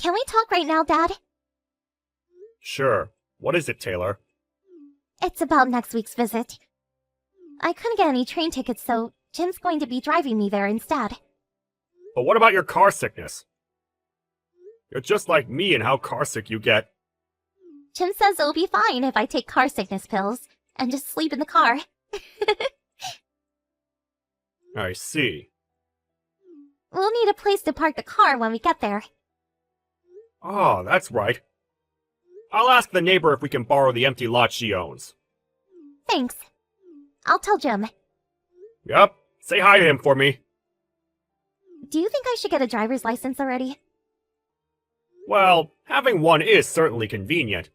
Can we talk right now, Dad? Sure. What is it, Taylor? It's about next week's visit. I couldn't get any train tickets, so Jim's going to be driving me there instead. But what about your car sickness? You're just like me in how carsick you get. Jim says it'll be fine if I take car sickness pills and just sleep in the car. I see. We'll need a place to park the car when we get there. Oh, that's right. I'll ask the neighbor if we can borrow the empty lot she owns. Thanks. I'll tell Jim. Yup. Say hi to him for me. Do you think I should get a driver's license already? Well, having one is certainly convenient.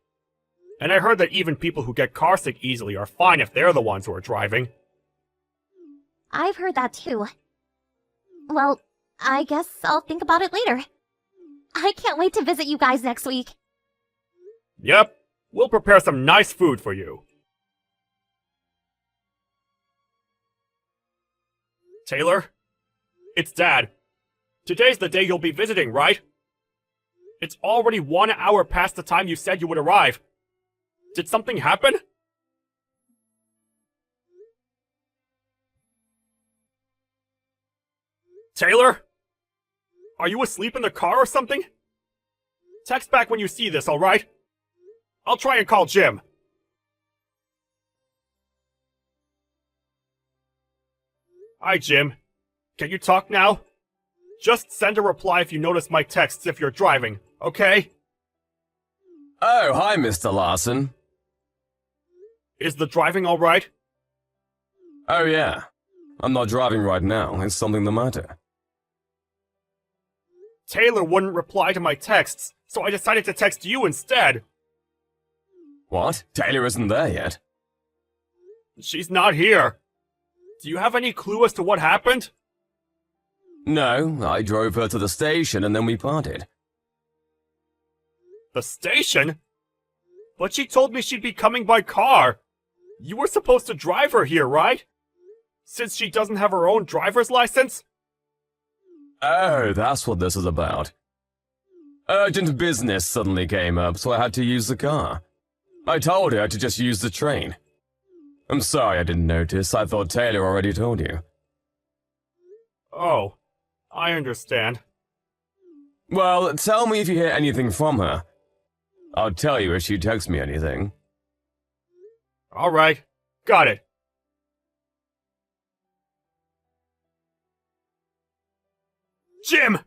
And I heard that even people who get carsick easily are fine if they're the ones who are driving. I've heard that too. Well, I guess I'll think about it later. I can't wait to visit you guys next week. Yep. We'll prepare some nice food for you. Taylor? It's Dad. Today's the day you'll be visiting, right? It's already 1 hour past the time you said you would arrive. Did something happen? Taylor? Are you asleep in the car or something? Text back when you see this, alright? I'll try and call Jim. Hi, Jim. Can you talk now? Just send a reply if you notice my texts if you're driving, okay? Oh, hi, Mr. Larson. Is the driving alright? Oh, yeah. I'm not driving right now. Is something the matter? Taylor wouldn't reply to my texts, so I decided to text you instead. What? Taylor isn't there yet. She's not here. Do you have any clue as to what happened? No, I drove her to the station and then we parted. The station? But she told me she'd be coming by car. You were supposed to drive her here, right? Since she doesn't have her own driver's license? Oh, that's what this is about. Urgent business suddenly came up, so I had to use the car. I told her to just use the train. I'm sorry I didn't notice. I thought Taylor already told you. Oh, I understand. Well, tell me if you hear anything from her. I'll tell you if she texts me anything. Alright, got it. Jim!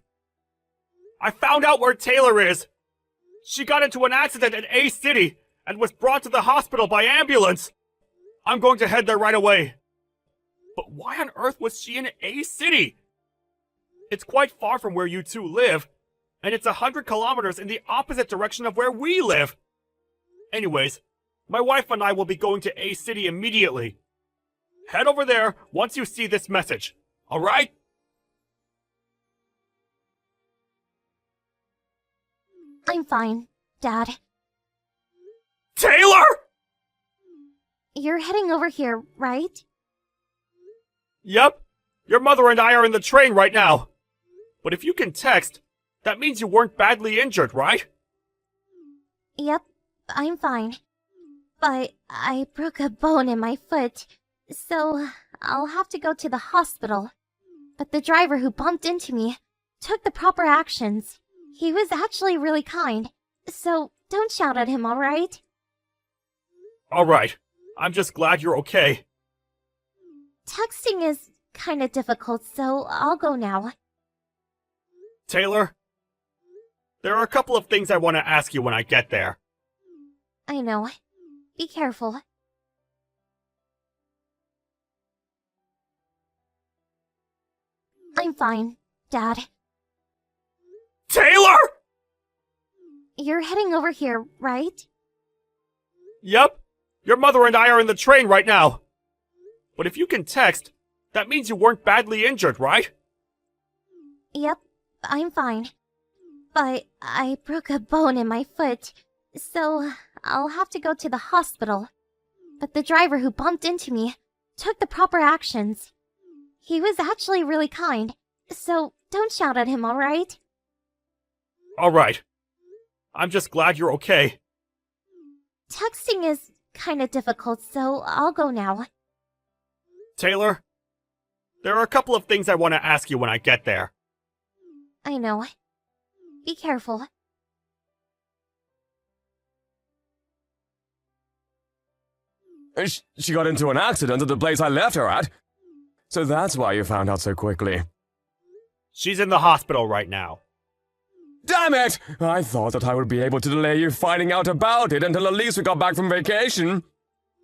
I found out where Taylor is! She got into an accident at A City and was brought to the hospital by ambulance! I'm going to head there right away. But why on earth was she in A City? It's quite far from where you two live, and it's 100 kilometers in the opposite direction of where we live. Anyways, my wife and I will be going to A City immediately. Head over there once you see this message, alright? I'm fine, Dad. Taylor! You're heading over here, right? Yep. Your mother and I are in the train right now. But if you can text, that means you weren't badly injured, right? Yep, I'm fine. But I broke a bone in my foot, so I'll have to go to the hospital. But the driver who bumped into me took the proper actions. He was actually really kind, so don't shout at him, alright? Alright. I'm just glad you're okay. Texting is kinda difficult, so I'll go now. Taylor, there are a couple of things I want to ask you when I get there. I know. Be careful. I'm fine, Dad. Taylor! You're heading over here, right? Yep. Your mother and I are in the train right now. But if you can text, that means you weren't badly injured, right? Yep, I'm fine. But I broke a bone in my foot, so I'll have to go to the hospital. But the driver who bumped into me took the proper actions. He was actually really kind, so don't shout at him, alright? Alright. I'm just glad you're okay. Texting is kind of difficult, so I'll go now. Taylor, there are a couple of things I want to ask you when I get there. I know. Be careful. She got into an accident at the place I left her at. So that's why you found out so quickly. She's in the hospital right now. Damn it! I thought that I would be able to delay you finding out about it until at least we got back from vacation.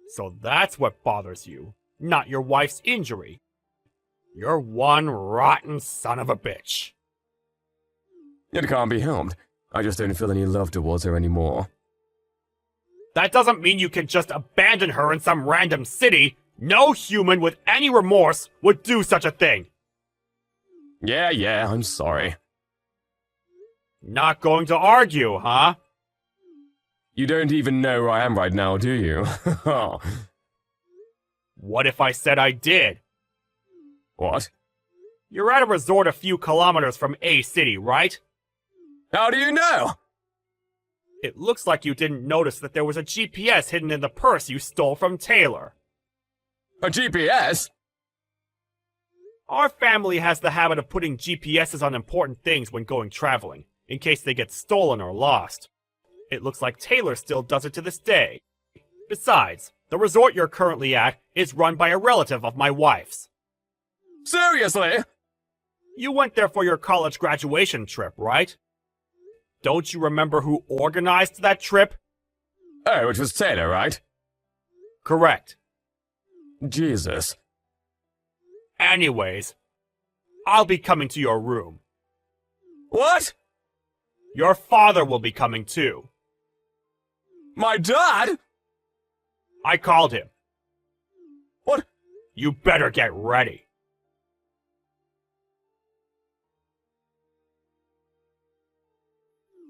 So that's what bothers you, not your wife's injury. You're one rotten son of a bitch. It can't be helped. I just don't feel any love towards her anymore. That doesn't mean you can just abandon her in some random city. No human with any remorse would do such a thing. Yeah, I'm sorry. Not going to argue, huh? You don't even know where I am right now, do you? What if I said I did? What? You're at a resort a few kilometers from A City, right? How do you know? It looks like you didn't notice that there was a GPS hidden in the purse you stole from Taylor. A GPS? Our family has the habit of putting GPSs on important things when going traveling, in case they get stolen or lost. It looks like Taylor still does it to this day. Besides, the resort you're currently at is run by a relative of my wife's. Seriously? You went there for your college graduation trip, right? Don't you remember who organized that trip? Oh, it was Taylor, right? Correct. Jesus. Anyways, I'll be coming to your room. What? Your father will be coming too. My dad? I called him. What? You better get ready.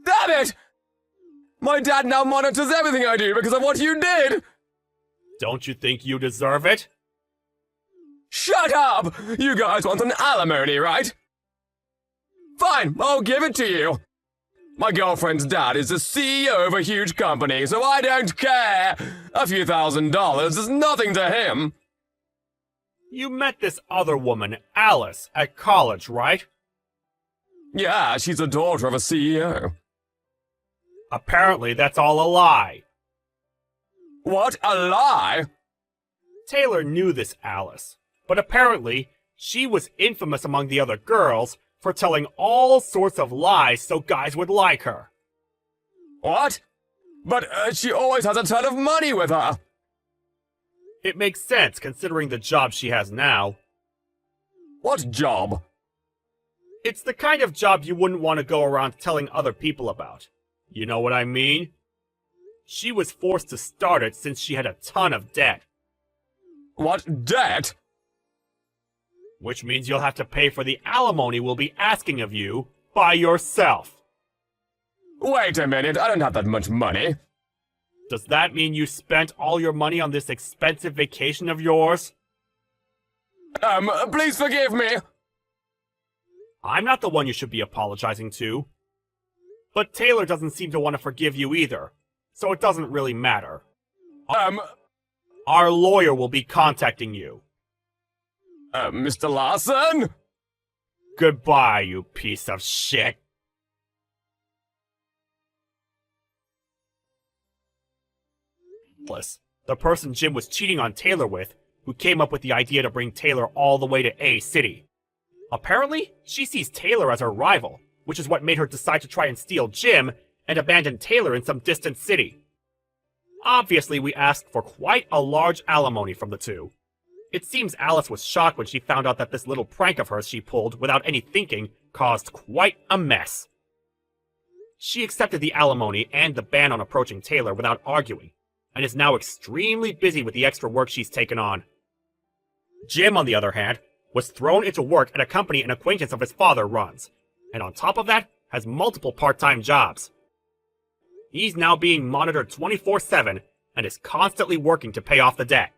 Damn it! My dad now monitors everything I do because of what you did! Don't you think you deserve it? Shut up! You guys want an alimony, right? Fine, I'll give it to you. My girlfriend's dad is the CEO of a huge company, so I don't care. A few $1,000s is nothing to him. You met this other woman, Alice, at college, right? Yeah, she's the daughter of a CEO. Apparently that's all a lie. What? A lie? Taylor knew this Alice, but apparently she was infamous among the other girls for telling all sorts of lies so guys would like her. What? But she always has a ton of money with her. It makes sense considering the job she has now. What job? It's the kind of job you wouldn't want to go around telling other people about. You know what I mean? She was forced to start it since she had a ton of debt. What debt? Which means you'll have to pay for the alimony we'll be asking of you by yourself. Wait a minute, I don't have that much money. Does that mean you spent all your money on this expensive vacation of yours? Please forgive me. I'm not the one you should be apologizing to. But Taylor doesn't seem to want to forgive you either, so it doesn't really matter. Our lawyer will be contacting you. Mr. Larson? Goodbye, you piece of shit. The person Jim was cheating on Taylor with, who came up with the idea to bring Taylor all the way to A City. Apparently, she sees Taylor as her rival, which is what made her decide to try and steal Jim and abandon Taylor in some distant city. Obviously, we asked for quite a large alimony from the two. It seems Alice was shocked when she found out that this little prank of hers she pulled without any thinking caused quite a mess. She accepted the alimony and the ban on approaching Taylor without arguing, and is now extremely busy with the extra work she's taken on. Jim, on the other hand, was thrown into work at a company an acquaintance of his father runs, and on top of that, has multiple part-time jobs. He's now being monitored 24/7 and is constantly working to pay off the debt.